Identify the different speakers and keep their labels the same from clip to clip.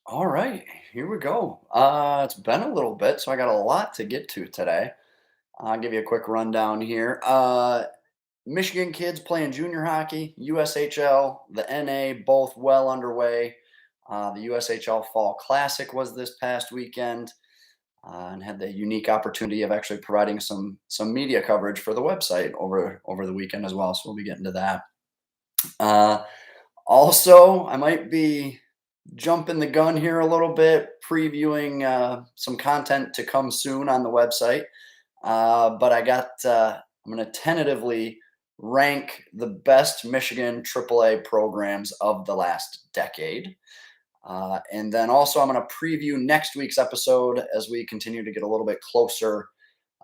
Speaker 1: All right, here we go. It's been a little bit, so I got a lot to get to today. I'll give you a quick rundown here. Michigan kids playing junior hockey, USHL, the NA, both well underway. The USHL Fall Classic was this past weekend, and had the unique opportunity of actually providing some media coverage for the website over the weekend as well. So we'll be getting to that. Uh, Also, I might be jumping the gun here a little bit, previewing some content to come soon on the website. But I'm going to tentatively rank the best Michigan AAA programs of the last decade. And then also, I'm going to preview next week's episode as we continue to get a little bit closer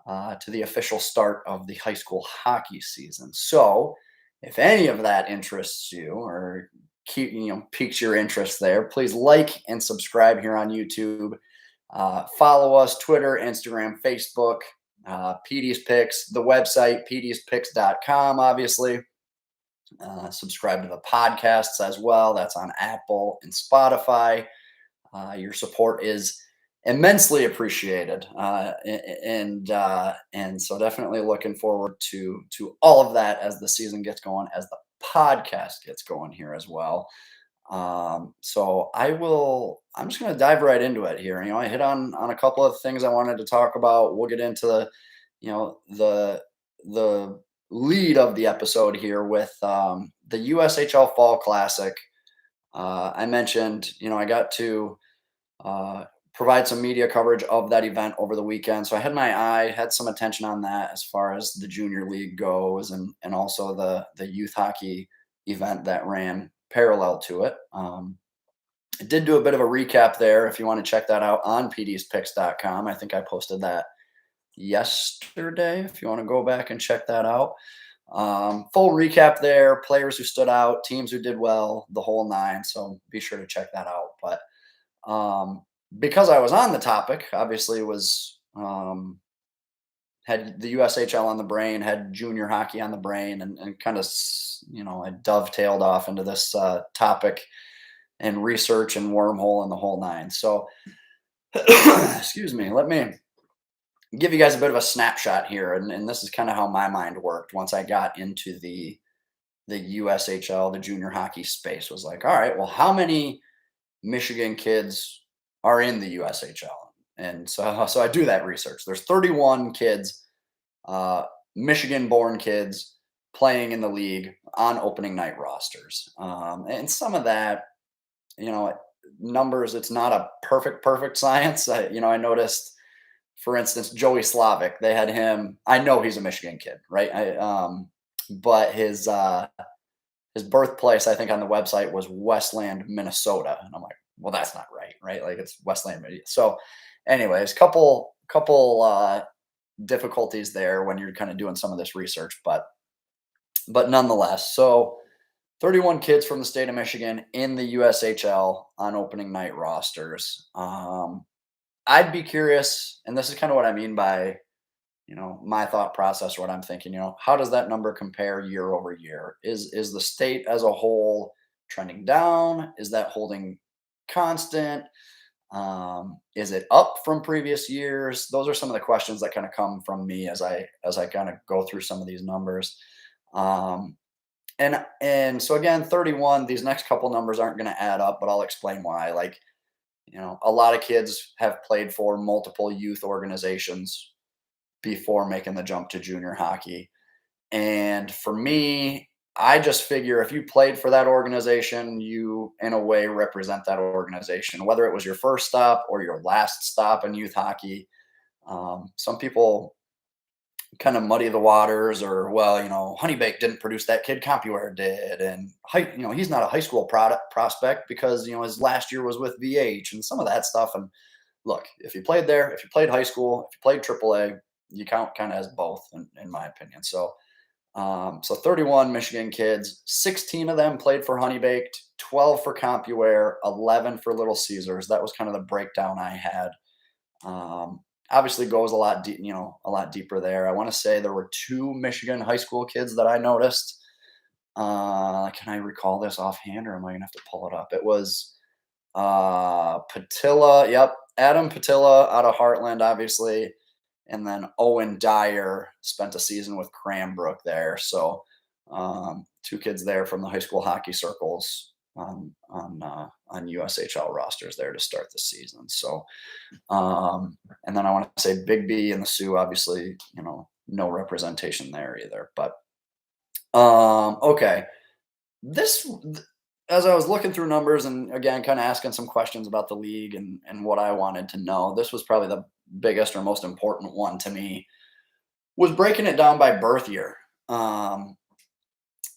Speaker 1: to the official start of the high school hockey season. So, if any of that interests you or piques your interest there, please like and subscribe here on YouTube. Follow us Twitter, Instagram, Facebook, PD's Picks, the website pdspicks.com, obviously. Subscribe to the podcasts as well. That's on Apple and Spotify. Your support is immensely appreciated, and so definitely looking forward to all of that as the season gets going, as the podcast gets going here as well. So I'm just going to dive right into it here. I hit on a couple of things I wanted to talk about. We'll get into the lead of the episode here with the USHL Fall Classic. I mentioned, I got to provide some media coverage of that event over the weekend. So I had some attention on that as far as the junior league goes, and also the youth hockey event that ran parallel to it. I did do a bit of a recap there. If you want to check that out on pdspicks.com, I think I posted that yesterday. If you want to go back and check that out, full recap there, players who stood out, teams who did well, the whole nine. So be sure to check that out. But because I was on the topic, obviously was had the USHL on the brain, had junior hockey on the brain, and kind of I dovetailed off into this topic and research and wormhole and the whole nine. So excuse me, let me give you guys a bit of a snapshot here, and this is kind of how my mind worked once I got into the USHL, the junior hockey space. Was like, all right, well, how many Michigan kids are in the USHL? And so I do that research. There's 31 kids, Michigan-born kids, playing in the league on opening night rosters. And some of that, numbers, it's not a perfect science. I noticed, for instance, Joey Slavic. They had him. I know he's a Michigan kid, right? But his birthplace, I think, on the website was Westland, Minnesota, and I'm like, well, that's not right, right? Like it's Westland. So, anyways, couple difficulties there when you're kind of doing some of this research, but nonetheless, so 31 kids from the state of Michigan in the USHL on opening night rosters. I'd be curious, and this is kind of what I mean by my thought process, or what I'm thinking. How does that number compare year over year? Is the state as a whole trending down? Is that holding constant? Is it up from previous years? Those are some of the questions that kind of come from me as I kind of go through some of these numbers. And so again, 31, these next couple numbers aren't going to add up, but I'll explain why. Like, a lot of kids have played for multiple youth organizations before making the jump to junior hockey. And for me, I just figure if you played for that organization, you in a way represent that organization, whether it was your first stop or your last stop in youth hockey. Some people kind of muddy the waters, or, well, Honeybake didn't produce that kid, CompuWare did, and he's not a high school prospect because his last year was with VH and some of that stuff. And look, if you played there, if you played high school, if you played AAA, you count kind of as both, in my opinion. So 31 Michigan kids, 16 of them played for Honeybaked, 12 for CompuWare, 11 for Little Caesars. That was kind of the breakdown I had. Obviously goes a lot deeper there. I want to say there were 2 Michigan high school kids that I noticed. Can I recall this offhand, or am I gonna have to pull it up? It was Patilla, yep, Adam Patilla out of Heartland, obviously, and then Owen Dyer spent a season with Cranbrook there. So two kids there from the high school hockey circles on USHL rosters there to start the season. So and then I want to say Big B and the Sioux, obviously, no representation there either. But okay, this as I was looking through numbers and again kind of asking some questions about the league and what I wanted to know, this was probably the biggest or most important one to me was breaking it down by birth year.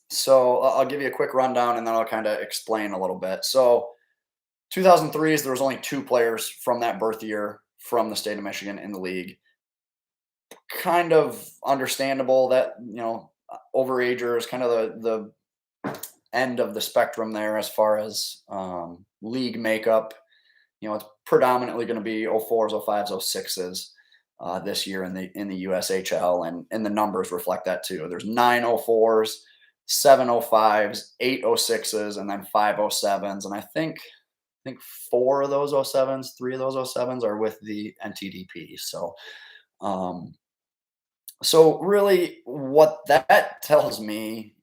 Speaker 1: So I'll give you a quick rundown and then I'll kind of explain a little bit. So 2003s, there was only two players from that birth year from the state of Michigan in the league. Kind of understandable that overagers, kind of the end of the spectrum there as far as league makeup. It's predominantly going to be 04s, 05s, 06s this year in the USHL, and the numbers reflect that too. There's 9 04s, 7 05s, 8 06s, and then 5 07s, and I think 4 of those 07s, 3 of those 07s are with the NTDP. So really what that tells me,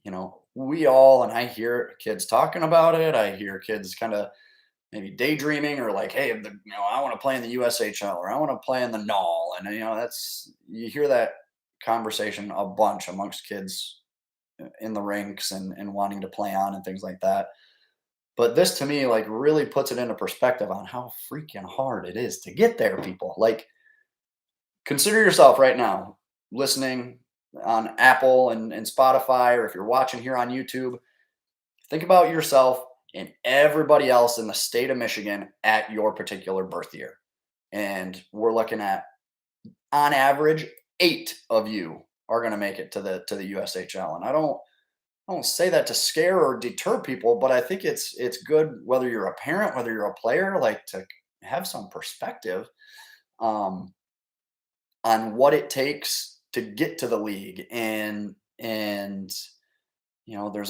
Speaker 1: we all, and I hear kids talking about it. I hear kids kind of maybe daydreaming or like, hey, I want to play in the USHL or I want to play in the NAHL. And, you hear that conversation a bunch amongst kids in the ranks and wanting to play on and things like that. But this to me, like, really puts it into perspective on how freaking hard it is to get there, people. Like, consider yourself right now listening on Apple and Spotify, or if you're watching here on YouTube, think about yourself and everybody else in the state of Michigan at your particular birth year. And we're looking at, on average, 8 of you are going to make it to the USHL. And I don't say that to scare or deter people, but I think it's good, whether you're a parent, whether you're a player, like, to have some perspective on what it takes to get to the league. And there's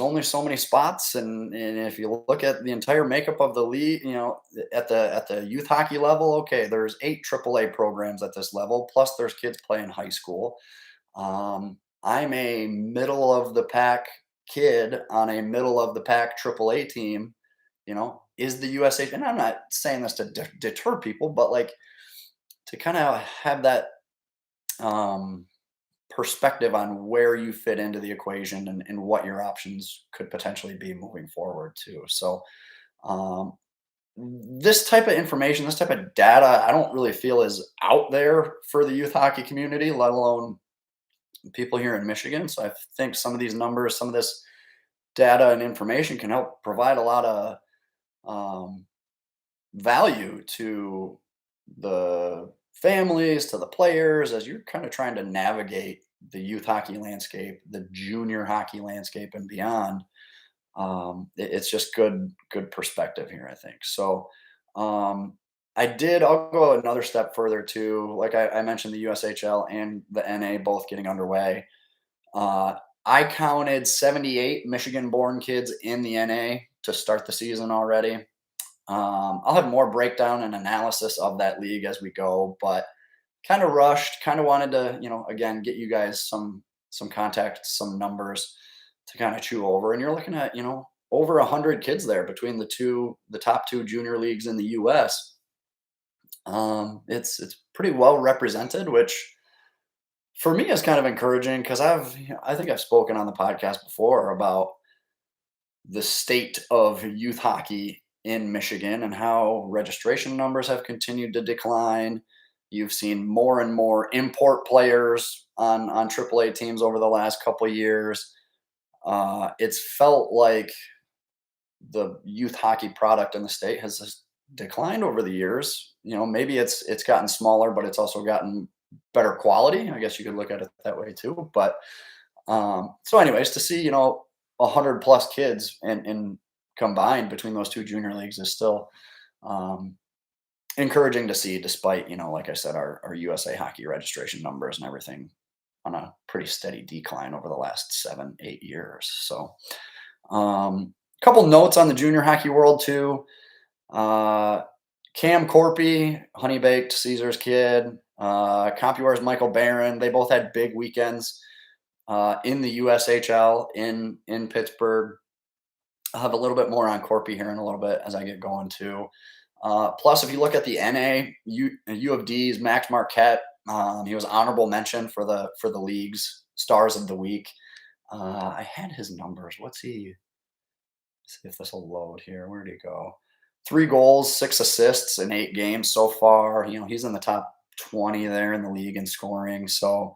Speaker 1: only so many spots, and if you look at the entire makeup of the league, at the youth hockey level, okay, there's 8 AAA programs at this level, plus there's kids playing high school. I'm a middle of the pack kid on a middle of the pack AAA team. Is the USA, and I'm not saying this to deter people, but like to kind of have that perspective on where you fit into the equation and what your options could potentially be moving forward too. So this type of information, this type of data, I don't really feel is out there for the youth hockey community, let alone people here in Michigan. So I think some of these numbers, some of this data and information can help provide a lot of value to the families, to the players, as you're kind of trying to navigate the youth hockey landscape, the junior hockey landscape, and beyond. It's just good perspective here, I think. So I'll go another step further too. Like I mentioned, the USHL and the NA both getting underway. I counted 78 Michigan-born kids in the NA to start the season already. I'll have more breakdown and analysis of that league as we go, but kind of rushed, kind of wanted to, again, get you guys some context, some numbers to kind of chew over. And you're looking at, over 100 kids there between the top 2 junior leagues in the US. It's pretty well represented, which for me is kind of encouraging, because I think I've spoken on the podcast before about the state of youth hockey in Michigan and how registration numbers have continued to decline. You've seen more and more import players on AAA teams over the last couple of years. It's felt like the youth hockey product in the state has just declined over the years. Maybe it's gotten smaller, but it's also gotten better quality. I guess you could look at it that way too. But so anyways, to see 100 plus kids and combined between those 2 junior leagues is still encouraging to see, despite, like I said, our USA hockey registration numbers and everything on a pretty steady decline over the last 7-8 years. So couple notes on the junior hockey world too. Uh, Cam Korpi, Honey Baked, Caesar's Kid, CompuWare's Michael Barron. They both had big weekends in the USHL in Pittsburgh. I'll have a little bit more on Corpy here in a little bit as I get going too. Plus, if you look at the NA, U of D's Max Marquette, he was honorable mention for the league's stars of the week. I had his numbers. What's he? Let's see if this will load here. Where'd he go? 3 goals, 6 assists in 8 games so far. He's in the top 20 there in the league in scoring. So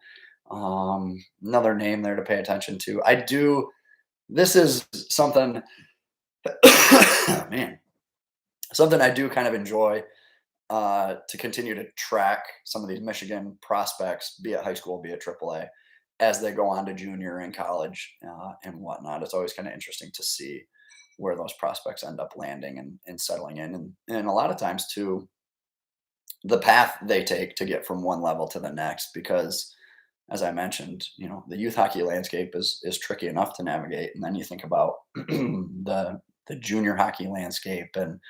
Speaker 1: another name there to pay attention to. I do. This is something, man, something I do kind of enjoy to continue to track some of these Michigan prospects, be it high school, be it AAA, as they go on to junior and college and whatnot. It's always kind of interesting to see where those prospects end up landing and settling in. And a lot of times, too, the path they take to get from one level to the next, because as I mentioned, the youth hockey landscape is tricky enough to navigate. And then you think about the junior hockey landscape and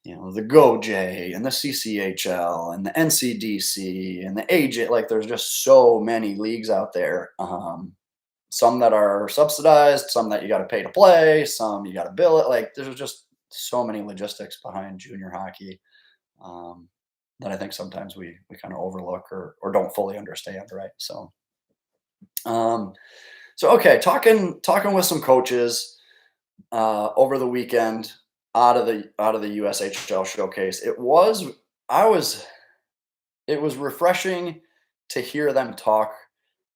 Speaker 1: the GoJ and the CCHL and the NCDC and the AJ. Like, there's just so many leagues out there. Some that are subsidized, some that you got to pay to play, some you got to bill it. Like, there's just so many logistics behind junior hockey that I think sometimes we kind of overlook or don't fully understand. Right. Um, so okay, talking with some coaches over the weekend out of the USHL showcase. I was it was refreshing to hear them talk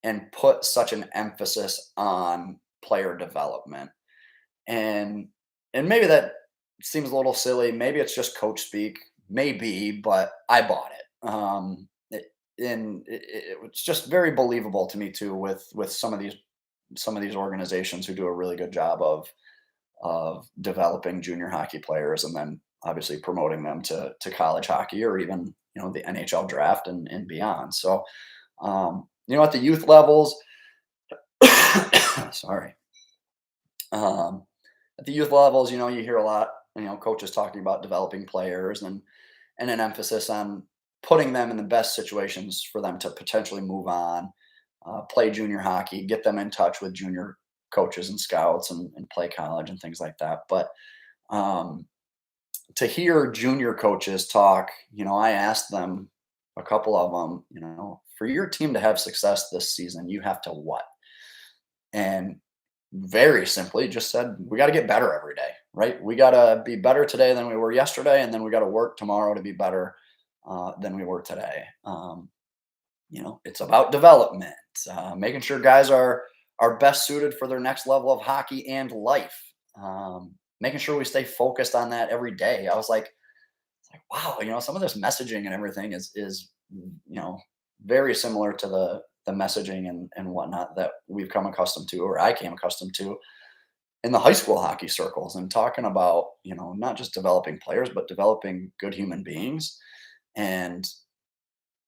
Speaker 1: and put such an emphasis on player development. And maybe that seems a little silly. Maybe it's just coach speak. Maybe, but I bought it. It was just very believable to me too, with some of these organizations who do a really good job of developing junior hockey players and then obviously promoting them to college hockey or even the NHL draft and beyond. So at the youth levels, sorry, um, at the youth levels, you hear a lot, coaches talking about developing players and an emphasis on putting them in the best situations for them to potentially move on, play junior hockey, get them in touch with junior coaches and scouts and play college and things like that. But um, to hear junior coaches talk, I asked them, a couple of them, for your team to have success this season, you have to what? And very simply just said, we got to get better every day, right? We got to be better today than we were yesterday. And then we got to work tomorrow to be better than we were today. It's about development, making sure guys are best suited for their next level of hockey and life. Making sure we stay focused on that every day. I was like, wow, some of this messaging and everything is very similar to the messaging and whatnot that we've come accustomed to, or I came accustomed to in the high school hockey circles, and talking about, not just developing players, but developing good human beings. And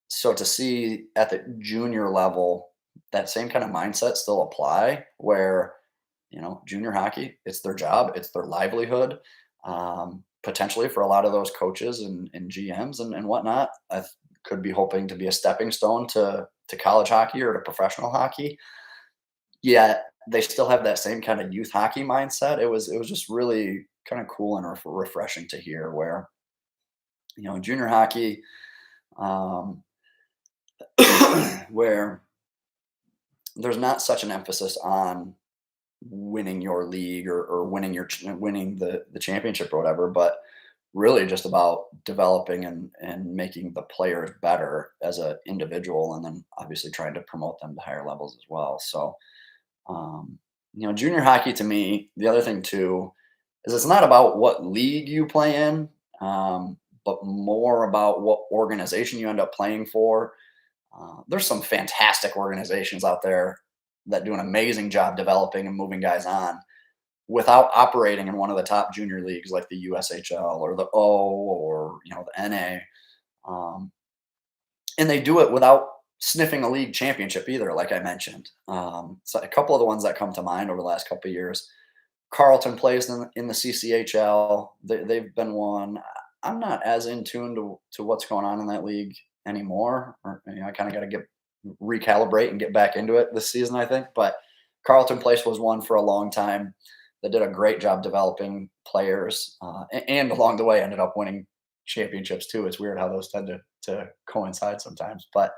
Speaker 1: so to see at the junior level that same kind of mindset still apply, where junior hockey, it's their job, it's their livelihood. Potentially for a lot of those coaches and GMs and whatnot, could be hoping to be a stepping stone to college hockey or to professional hockey. Yet they still have that same kind of youth hockey mindset. It was just really kind of cool and refreshing to hear, where junior hockey, um, where there's not such an emphasis on winning your league or winning the championship or whatever, but really just about developing and making the players better as an individual, and then obviously trying to promote them to higher levels as well. So junior hockey, to me, the other thing too is it's not about what league you play in, but more about what organization you end up playing for. There's some fantastic organizations out there that do an amazing job developing and moving guys on without operating in one of the top junior leagues like the USHL or the O or the NA, and they do it without sniffing a league championship either. Like I mentioned, so a couple of the ones that come to mind over the last couple of years, Carleton plays in the CCHL. They've been one. I'm not as in tune to what's going on in that league anymore. Or, I kind of got to get recalibrate and get back into it this season, I think. But Carleton Place was one for a long time. They did a great job developing players, and along the way ended up winning championships too. It's weird how those tend to coincide sometimes. But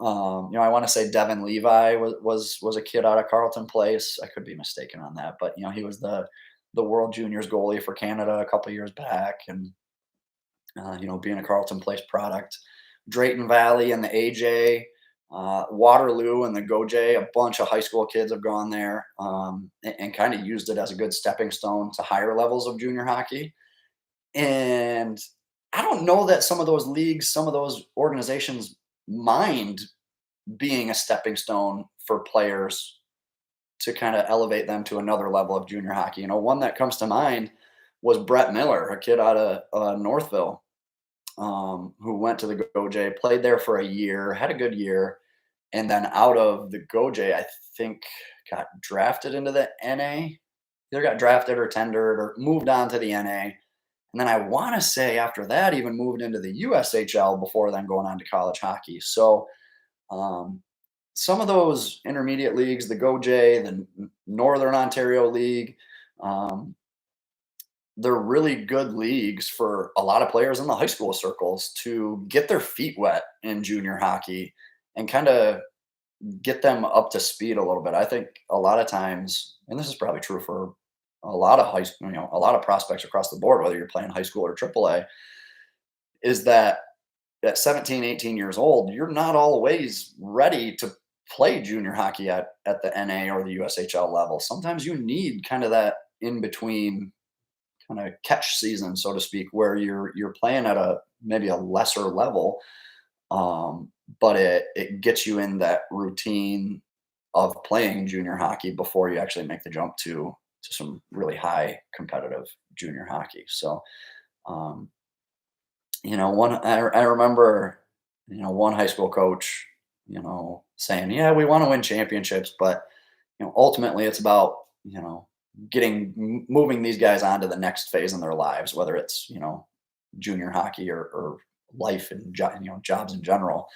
Speaker 1: I want to say Devin Levi was a kid out of Carleton Place. I could be mistaken on that, but he was the World Juniors goalie for Canada a couple years back, and being a Carleton Place product. Drayton Valley and the AJ, Waterloo and the GoJ, a bunch of high school kids have gone there, and kind of used it as a good stepping stone to higher levels of junior hockey. And I don't know that some of those leagues, some of those organizations mind being a stepping stone for players to kind of elevate them to another level of junior hockey. One that comes to mind was Brett Miller, a kid out of Northville, who went to the GoJ, played there for a year, had a good year, and then out of the GoJ, I think got drafted into the NA. Either got drafted or tendered or moved on to the NA. And then I want to say after that, even moved into the USHL before then going on to college hockey. So um, some of those intermediate leagues, the GoJ, the Northern Ontario League, um, they're really good leagues for a lot of players in the high school circles to get their feet wet in junior hockey and kind of get them up to speed a little bit. I think a lot of times, and this is probably true for a lot of a lot of prospects across the board, whether you're playing high school or AAA, is that at 17, 18 years old, you're not always ready to play junior hockey at the NA or the USHL level. Sometimes you need kind of that in between kind of catch season, so to speak, where you're playing at a maybe a lesser level, but it gets you in that routine of playing junior hockey before you actually make the jump to some really high competitive junior hockey. So, um, one I remember, one high school coach, saying, "Yeah, we want to win championships, but ultimately it's about moving these guys on to the next phase in their lives, whether it's junior hockey or life and jobs in general."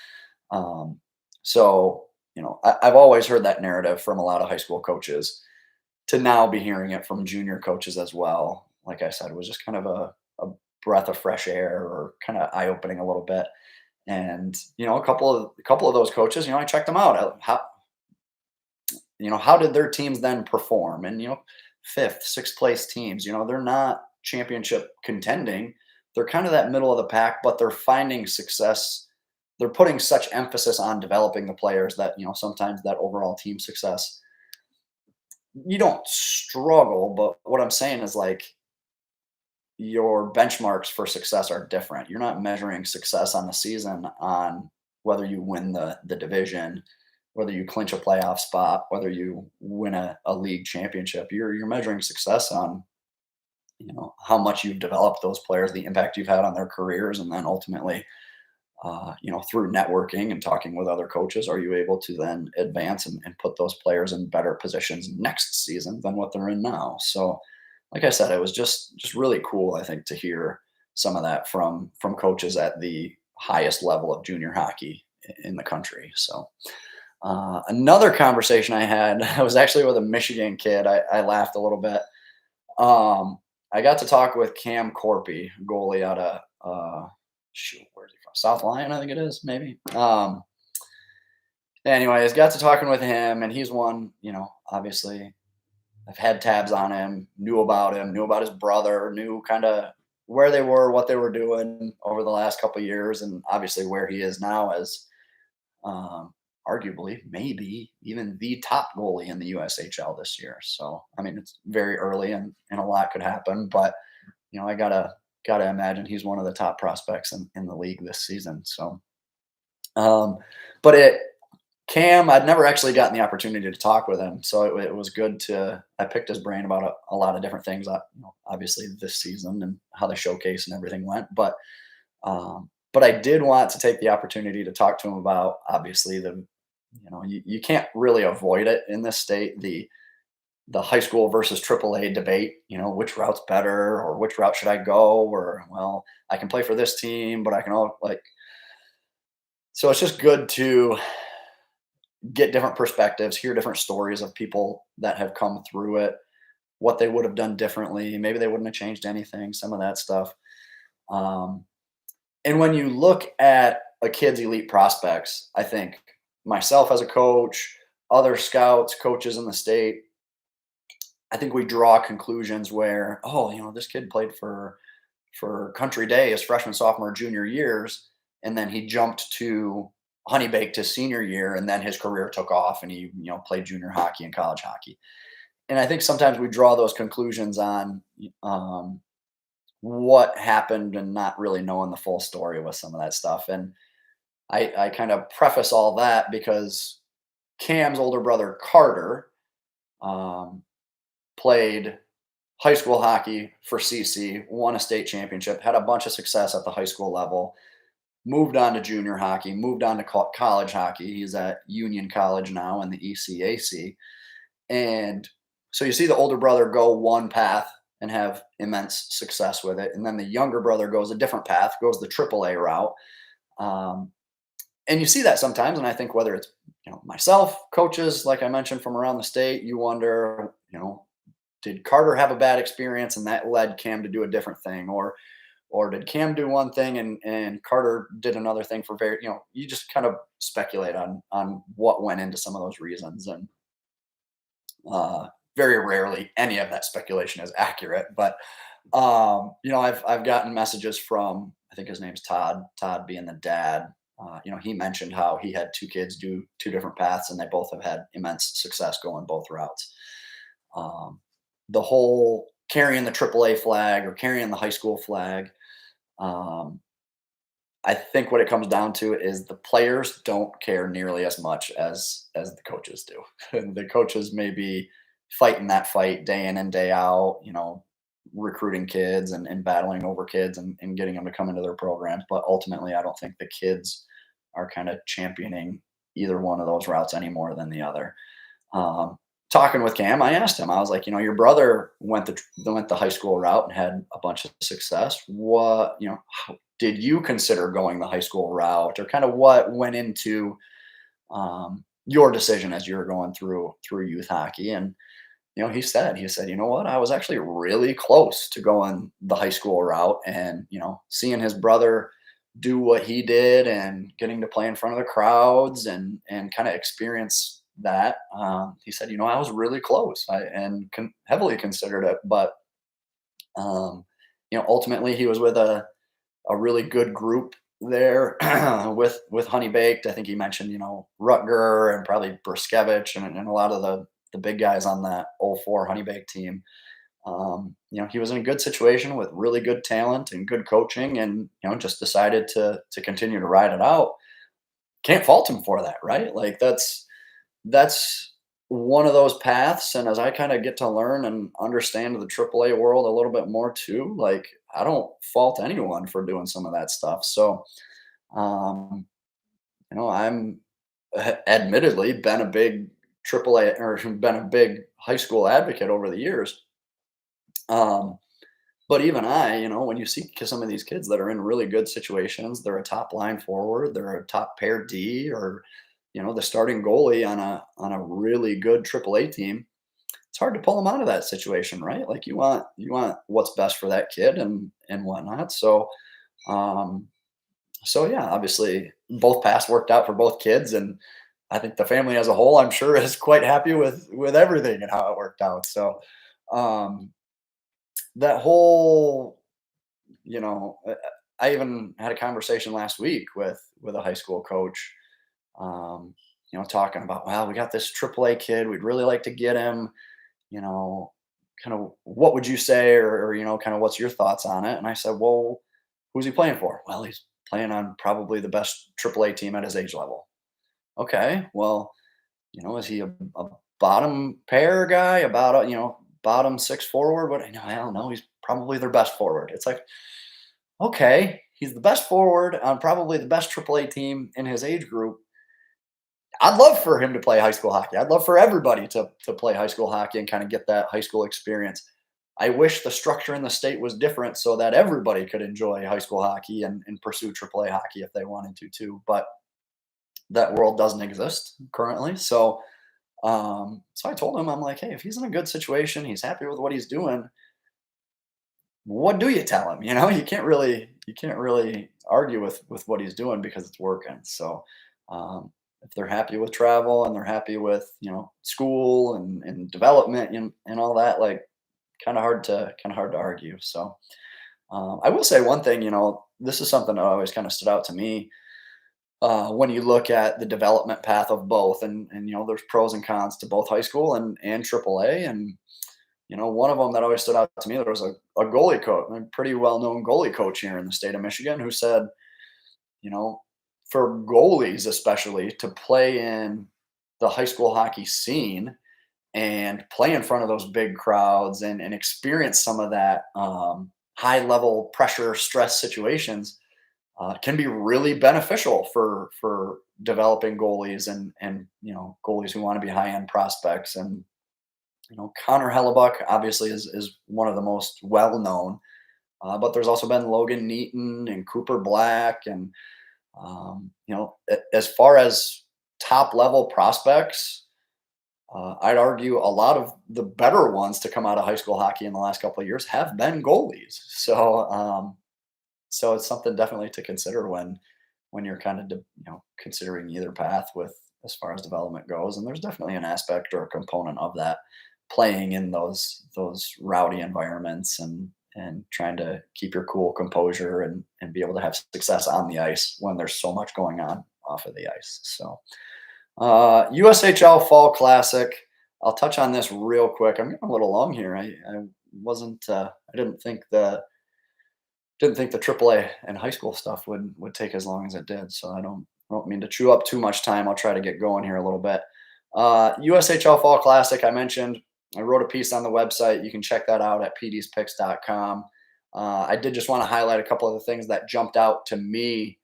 Speaker 1: Um, so I've always heard that narrative from a lot of high school coaches. To now be hearing it from junior coaches as well, like I said, it was just kind of a breath of fresh air or kind of eye opening a little bit. And a couple of those coaches, I checked them out. How did their teams then perform? And fifth, sixth place teams, they're not championship contending. They're kind of that middle of the pack, but they're finding success. They're putting such emphasis on developing the players that sometimes that overall team success, you don't struggle. But what I'm saying is, like, your benchmarks for success are different. You're not measuring success on the season on whether you win the division, whether you clinch a playoff spot, whether you win a league championship. You're measuring success on how much you've developed those players, the impact you've had on their careers, and then ultimately, through networking and talking with other coaches, are you able to then advance and put those players in better positions next season than what they're in now? So, like I said, it was just really cool, I think, to hear some of that from coaches at the highest level of junior hockey in the country. So, another conversation I had, I was actually with a Michigan kid. I laughed a little bit. I got to talk with Cam Korpi, goalie out of where's he from? South Lyon, I think it is, maybe. Anyways, got to talking with him, and he's one, obviously I've had tabs on him, knew about him, knew about his brother, knew kind of where they were, what they were doing over the last couple of years, and obviously where he is now as um, arguably maybe even the top goalie in the USHL this year. So I mean, it's very early and a lot could happen, but I gotta imagine he's one of the top prospects in the league this season. So, um, but Cam, I'd never actually gotten the opportunity to talk with him, so it was good to. I picked his brain about a lot of different things. Obviously this season and how the showcase and everything went, but I did want to take the opportunity to talk to him about obviously you can't really avoid it in this state. the high school versus AAA debate, which route's better or which route should I go? Or, well, I can play for this team, but I can all like, so it's just good to get different perspectives, hear different stories of people that have come through it, what they would have done differently. Maybe they wouldn't have changed anything, some of that stuff. Um, and when you look at a kid's elite prospects, I think myself as a coach, other scouts, coaches in the state, I think we draw conclusions where, oh, this kid played for Country Day his freshman, sophomore, junior years, and then he jumped to Honey Baked his senior year, and then his career took off, and he played junior hockey and college hockey. And I think sometimes we draw those conclusions on um, what happened and not really knowing the full story with some of that stuff. And I kind of preface all that because Cam's older brother Carter um, played high school hockey for CC, won a state championship, had a bunch of success at the high school level, moved on to junior hockey, moved on to college hockey. He's at Union College now in the ECAC. And so you see the older brother go one path and have immense success with it. And then the younger brother goes a different path, goes the AAA route. Um, and you see that sometimes. And I think whether it's, myself, coaches, like I mentioned from around the state, you wonder, did Carter have a bad experience and that led Cam to do a different thing? Or did Cam do one thing and Carter did another thing for very, you just kind of speculate on what went into some of those reasons. And very rarely any of that speculation is accurate. But I've gotten messages from, I think his name's Todd being the dad. He mentioned how he had two kids do two different paths and they both have had immense success going both routes. The whole carrying the AAA flag or carrying the high school flag. I think what it comes down to is the players don't care nearly as much as the coaches do. The coaches may be fighting that fight day in and day out, recruiting kids and battling over kids and getting them to come into their programs. But ultimately, I don't think the kids are kind of championing either one of those routes any more than the other. Um, Talking with Cam, I asked him, I was like, your brother went the high school route and had a bunch of success. What, did you consider going the high school route, or kind of what went into your decision as you were going through youth hockey? And he said, you know what, I was actually really close to going the high school route, and seeing his brother do what he did and getting to play in front of the crowds and kind of experience that. He said, I was really close, and heavily considered it, but ultimately he was with a really good group there with Honey Baked. I think he mentioned, Rutger and probably Briskevich and a lot of the big guys on that '04 Honey Baked team. He was in a good situation with really good talent and good coaching, and just decided to continue to ride it out. Can't fault him for that, right? Like that's one of those paths. And as I kind of get to learn and understand the AAA world a little bit more too, like I don't fault anyone for doing some of that stuff. So, um, I'm admittedly been a big AAA or been a big high school advocate over the years. Um, but even I, when you see some of these kids that are in really good situations, they're a top line forward, they're a top pair D, or the starting goalie on a really good AAA team. It's hard to pull them out of that situation, right? Like you want what's best for that kid and whatnot. Um, so yeah, obviously both paths worked out for both kids, and I think the family as a whole, I'm sure, is quite happy with everything and how it worked out. So um, that whole, you know, uh, I even had a conversation last week with a high school coach, um, talking about, well, we got this AAA kid, we'd really like to get him, you know, kind of what would you say, or kind of what's your thoughts on it? And I said, well, who's he playing for? Well, he's playing on probably the best AAA team at his age level. Okay, well, is he a bottom pair guy, about a, bottom six forward? What? No, I don't know. He's probably their best forward. It's like, okay, he's the best forward on probably the best AAA team in his age group. I'd love for him to play high school hockey. I'd love for everybody to play high school hockey and kind of get that high school experience. I wish the structure in the state was different so that everybody could enjoy high school hockey and pursue AAA hockey if they wanted to too. But that world doesn't exist currently. So I told him, I'm like, hey, if he's in a good situation, he's happy with what he's doing, what do you tell him? You can't really argue with what he's doing because it's working. If they're happy with travel and they're happy with school and development and all that, like kind of hard to argue. I will say one thing. This is something that always kind of stood out to me when you look at the development path of both, and there's pros and cons to both high school and AAA. And one of them that always stood out to me, there was a goalie coach, a pretty well-known goalie coach here in the state of Michigan, who said, you know, for goalies especially to play in the high school hockey scene and play in front of those big crowds and experience some of that high level pressure stress situations can be really beneficial for developing goalies and goalies who want to be high end prospects. And Connor Hellebuck obviously is one of the most well known, but there's also been Logan Neaton and Cooper Black, and as far as top level prospects, I'd argue a lot of the better ones to come out of high school hockey in the last couple of years have been goalies. So it's something definitely to consider when you're kind of considering either path with as far as development goes. And there's definitely an aspect or a component of that playing in those rowdy environments and trying to keep your cool composure and be able to have success on the ice when there's so much going on off of the ice. USHL Fall Classic. I'll touch on this real quick. I'm getting a little long here. I wasn't. I didn't think the AAA and high school stuff would take as long as it did. So I don't mean to chew up too much time. I'll try to get going here a little bit. USHL Fall Classic. I mentioned. I wrote a piece on the website. You can check that out at pdspicks.com. I did just want to highlight a couple of the things that jumped out to me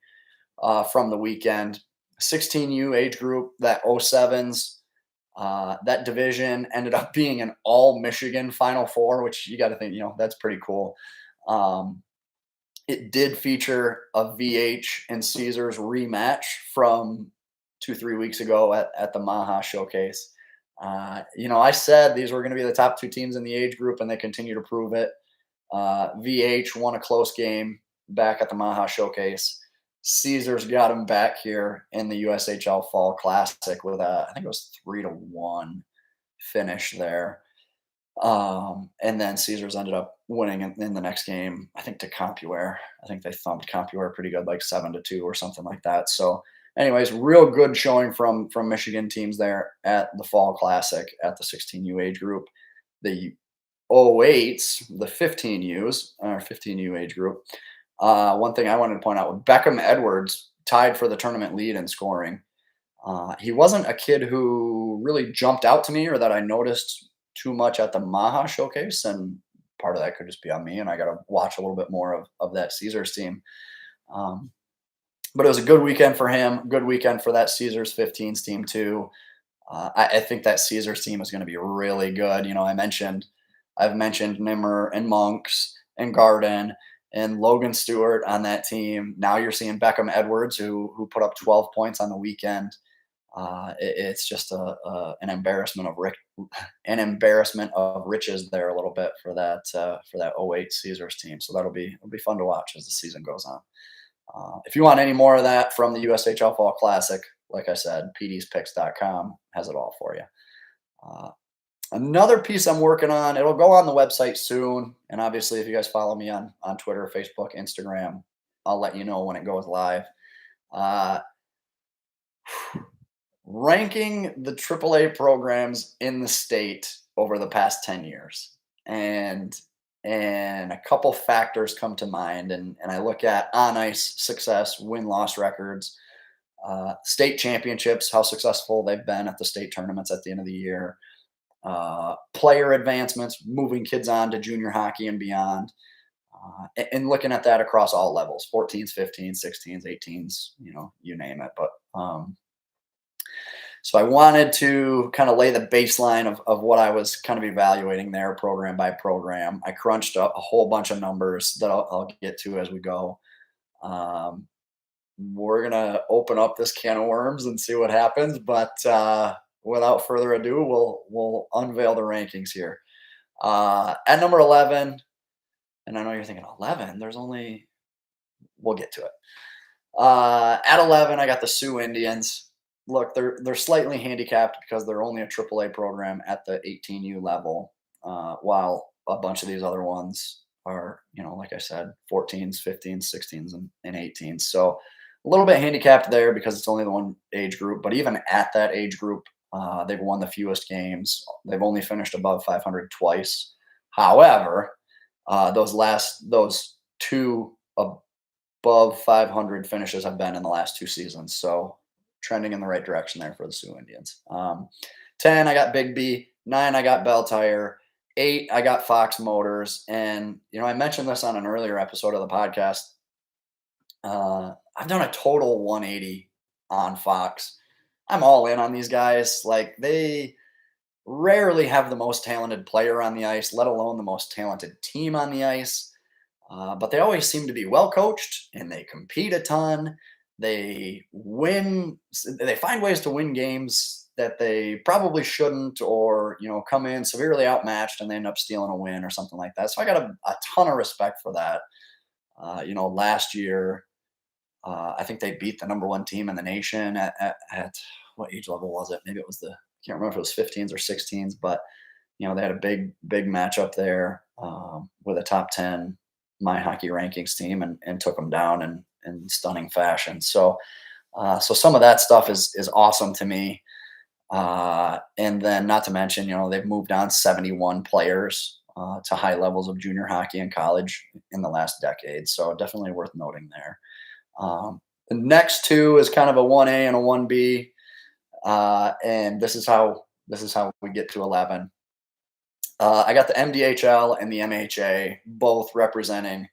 Speaker 1: from the weekend. 16U age group, that 07s, that division ended up being an all Michigan Final Four, which you got to think, that's pretty cool. It did feature a VH and Caesars rematch from 2-3 weeks ago at the Maha Showcase. I said these were going to be the top two teams in the age group, and they continue to prove it. VH won a close game back at the Maha Showcase. Caesars got him back here in the USHL Fall Classic with I think it was 3-1 finish there. And then Caesars ended up winning in the next game, I think, to CompuWare. I think they thumped CompuWare pretty good, like 7-2 or something like that. So anyways, real good showing from Michigan teams there at the Fall Classic at the 16U age group. The 08s, the 15Us, or 15U age group. One thing I wanted to point out, Beckham Edwards tied for the tournament lead in scoring. He wasn't a kid who really jumped out to me or that I noticed too much at the Maha Showcase, and part of that could just be on me, and I got to watch a little bit more of that Caesars team. But it was a good weekend for him, good weekend for that Caesars 15s team too. I think that Caesars team is going to be really good. I've mentioned Nimmer and Monks and Garden and Logan Stewart on that team. Now you're seeing Beckham Edwards, who put up 12 points on the weekend. It's just an embarrassment of riches there a little bit for that 08 Caesars team. So it'll be fun to watch as the season goes on. If you want any more of that from the USHL Fall Classic, like I said, pdspicks.com has it all for you. Another piece I'm working on, it'll go on the website soon. And obviously, if you guys follow me on Twitter, Facebook, Instagram, I'll let you know when it goes live. Ranking the AAA programs in the state over the past 10 years. And a couple factors come to mind. And I look at on-ice success, win-loss records, state championships, how successful they've been at the state tournaments at the end of the year, player advancements, moving kids on to junior hockey and beyond, and looking at that across all levels, 14s, 15s, 16s, 18s, you name it. But So I wanted to kind of lay the baseline of what I was kind of evaluating there, program by program. I crunched up a whole bunch of numbers that I'll get to as we go. Um, we're gonna open up this can of worms and see what happens. But without further ado, we'll unveil the rankings here. At number 11, and I know you're thinking 11. There's only we'll get to it. At 11, I got the Sioux Indians. Look, they're slightly handicapped because they're only a AAA program at the 18U level, while a bunch of these other ones are, like I said, 14s, 15s, 16s, and 18s. So a little bit handicapped there because it's only the one age group. But even at that age group, they've won the fewest games. They've only finished above 500 twice. However, those two above 500 finishes have been in the last 2 seasons. So trending in the right direction there for the Sioux Indians. 10, I got Big B. 9, I got Bell Tire. 8, I got Fox Motors. And, I mentioned this on an earlier episode of the podcast. I've done a total 180 on Fox. I'm all in on these guys. Like, they rarely have the most talented player on the ice, let alone the most talented team on the ice. But they always seem to be well coached and they compete a ton. They win, they find ways to win games that they probably shouldn't, or, come in severely outmatched and they end up stealing a win or something like that. So I got a ton of respect for that. Last year, I think they beat the number one team in the nation at what age level was it? Maybe it was I can't remember if it was 15s or 16s, but they had a big matchup there with a top 10 my hockey rankings team and took them down in stunning fashion. So some of that stuff is awesome to me. And then not to mention, they've moved on 71 players to high levels of junior hockey and college in the last decade. So definitely worth noting there. The next two is kind of a 1A and a 1B. And this is how we get to 11. I got the MDHL and the MHA, both representing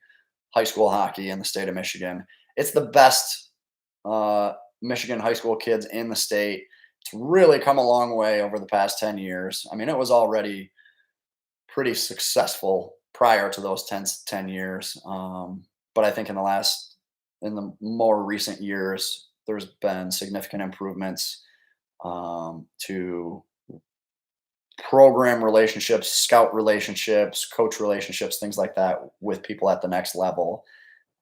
Speaker 1: high school hockey in the state of Michigan. It's the best Michigan high school kids in the state. It's really come a long way over the past 10 years. I mean, it was already pretty successful prior to those 10 years. But I think in the more recent years, there's been significant improvements to program relationships, scout relationships, coach relationships, things like that with people at the next level.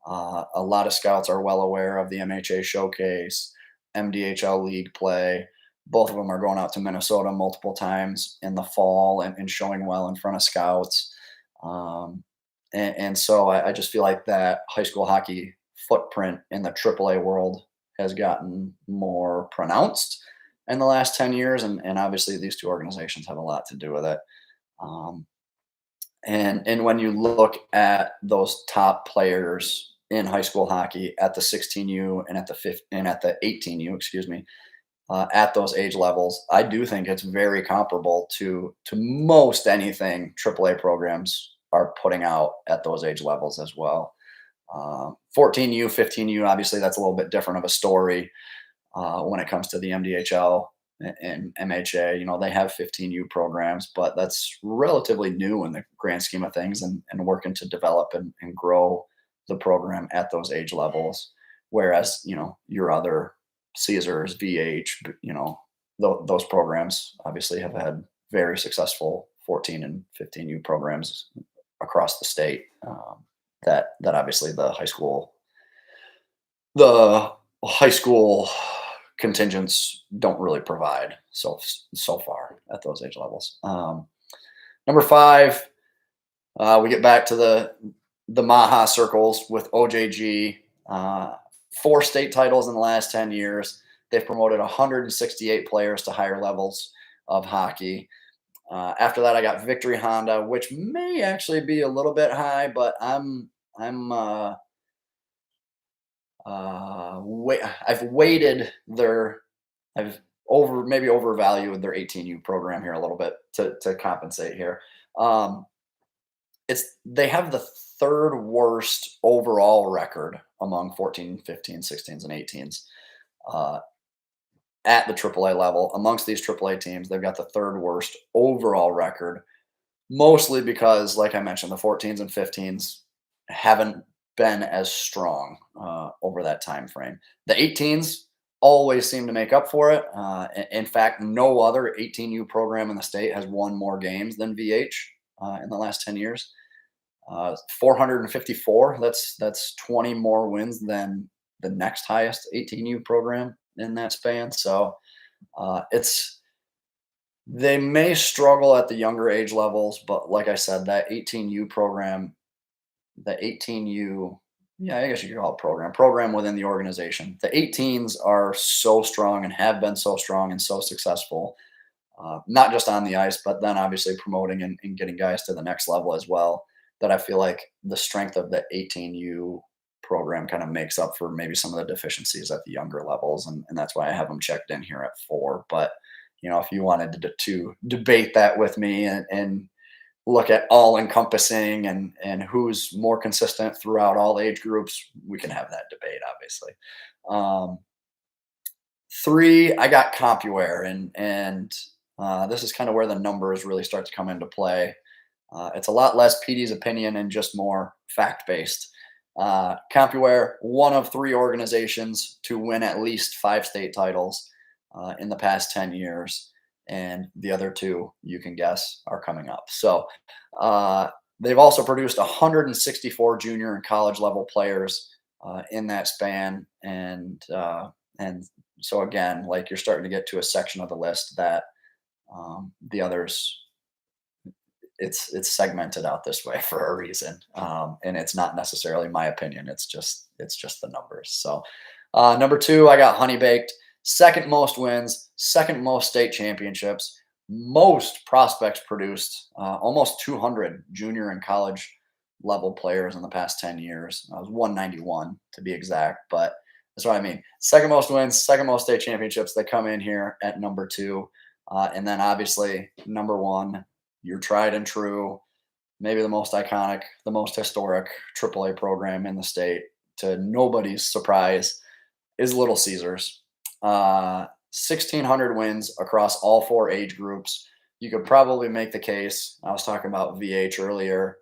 Speaker 1: A lot of scouts are well aware of the MHA showcase, MDHL league play. Both of them are going out to Minnesota multiple times in the fall and showing well in front of scouts. And so I just feel like that high school hockey footprint in the AAA world has gotten more pronounced in the last 10 years. And obviously these two organizations have a lot to do with it. And when you look at those top players in high school hockey at the 16U and at the 18U, excuse me, at those age levels, I do think it's very comparable to most anything AAA programs are putting out at those age levels as well. 14U, 15U, obviously that's a little bit different of a story when it comes to the MDHL and MHA. They have 15U programs, but that's relatively new in the grand scheme of things, and working to develop and grow the program at those age levels. Whereas, your other Caesars, VH, those programs obviously have had very successful 14 and 15U programs across the state. That obviously the high school contingents don't really provide so far at those age levels. Number 5, we get back to the Maha circles with OJG. 4 state titles in the last 10 years. They've promoted 168 players to higher levels of hockey. After that, I got Victory Honda, which may actually be a little bit high, but I've weighted I've maybe overvalued their 18U program here a little bit to compensate here. They have the third worst overall record among 14, 15, 16s, and 18s. at the AAA level. Amongst these AAA teams, they've got the third worst overall record, mostly because, like I mentioned, the 14s and 15s haven't been as strong over that time frame. The 18s always seem to make up for it. In fact, no other 18U program in the state has won more games than VH in the last 10 years. 454. That's 20 more wins than the next highest 18U program in that span. So it's they may struggle at the younger age levels, but like I said, that 18U program, the 18U, yeah, I guess you could call it program within the organization. The 18s are so strong and have been so strong and so successful, not just on the ice, but then obviously promoting and getting guys to the next level as well. That I feel like the strength of the 18U program kind of makes up for maybe some of the deficiencies at the younger levels, and that's why I have them checked in here at 4. But if you wanted to debate that with me and look at all encompassing and who's more consistent throughout all age groups, we can have that debate, obviously. Um, 3, I got CompuWare, and this is kind of where the numbers really start to come into play. It's a lot less PD's opinion and just more fact based. CompuWare, one of 3 organizations to win at least 5 state titles in the past 10 years. And the other 2, you can guess, are coming up. So they've also produced 164 junior and college level players in that span. And so again, like you're starting to get to a section of the list that the others, it's segmented out this way for a reason, and it's not necessarily my opinion. It's just the numbers. So number 2, I got Honey Baked. Second most wins, second most state championships, most prospects produced, almost 200 junior and college level players in the past 10 years. I was 191 to be exact, but that's what I mean. Second most wins, second most state championships. They come in here at number 2, and then obviously number 1. Your tried and true, maybe the most iconic, the most historic AAA program in the state, to nobody's surprise, is Little Caesars. 1,600 wins across all 4 age groups. You could probably make the case. I was talking about VH earlier,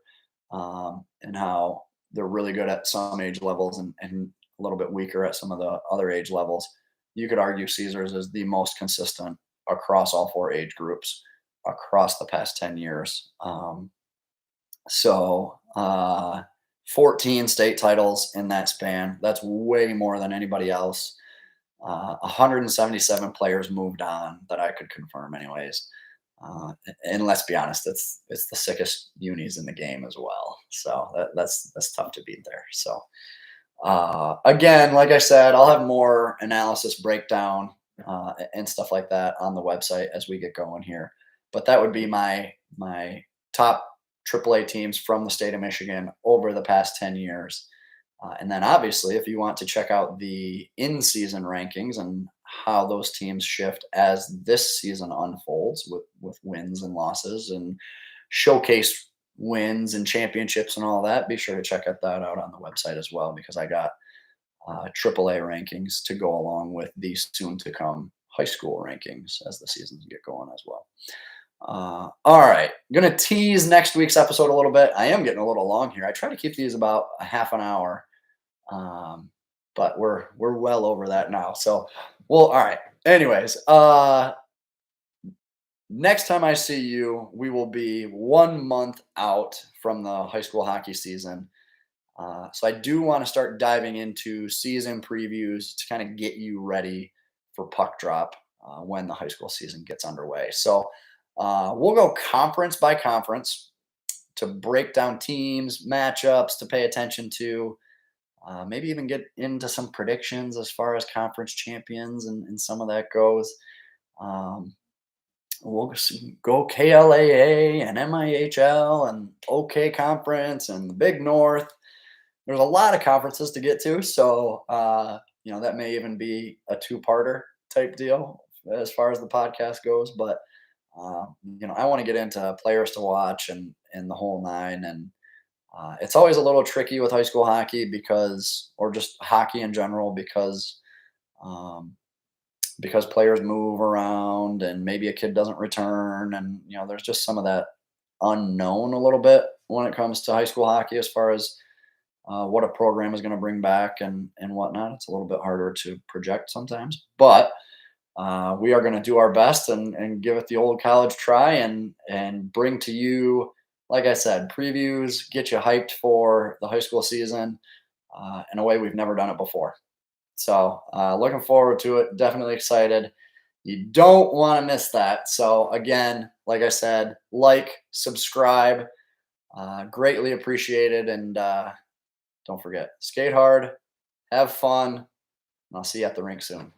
Speaker 1: and how they're really good at some age levels and a little bit weaker at some of the other age levels. You could argue Caesars is the most consistent across all 4 age groups across the past 10 years. So 14 state titles in that span. That's way more than anybody else. 177 players moved on that I could confirm anyways. And let's be honest, it's the sickest unis in the game as well. So that's tough to beat there. So again, like I said, I'll have more analysis breakdown and stuff like that on the website as we get going here. But that would be my top AAA teams from the state of Michigan over the past 10 years. And then obviously, if you want to check out the in-season rankings and how those teams shift as this season unfolds with wins and losses and showcase wins and championships and all that, be sure to check that out on the website as well, because I got AAA rankings to go along with the soon-to-come high school rankings as the seasons get going as well. All right, I'm gonna tease next week's episode a little bit. I am getting a little long here. I try to keep these about a half an hour, but we're well over that now. So, well, all right. Anyways, next time I see you, we will be 1 month out from the high school hockey season. So I do want to start diving into season previews to kind of get you ready for puck drop when the high school season gets underway. So we'll go conference by conference to break down teams, matchups to pay attention to, maybe even get into some predictions as far as conference champions and some of that goes. We'll go KLAA and MIHL and OK Conference and the Big North. There's a lot of conferences to get to, so that may even be a 2-parter type deal as far as the podcast goes. But I want to get into players to watch and the whole nine. And it's always a little tricky with high school hockey or just hockey in general, because because players move around and maybe a kid doesn't return, and there's just some of that unknown a little bit when it comes to high school hockey as far as what a program is going to bring back and whatnot. It's a little bit harder to project sometimes, but we are going to do our best and give it the old college try and bring to you, like I said, previews, get you hyped for the high school season in a way we've never done it before. So looking forward to it. Definitely excited. You don't want to miss that. So again, like I said, subscribe, greatly appreciated, and don't forget, skate hard, have fun, and I'll see you at the rink soon.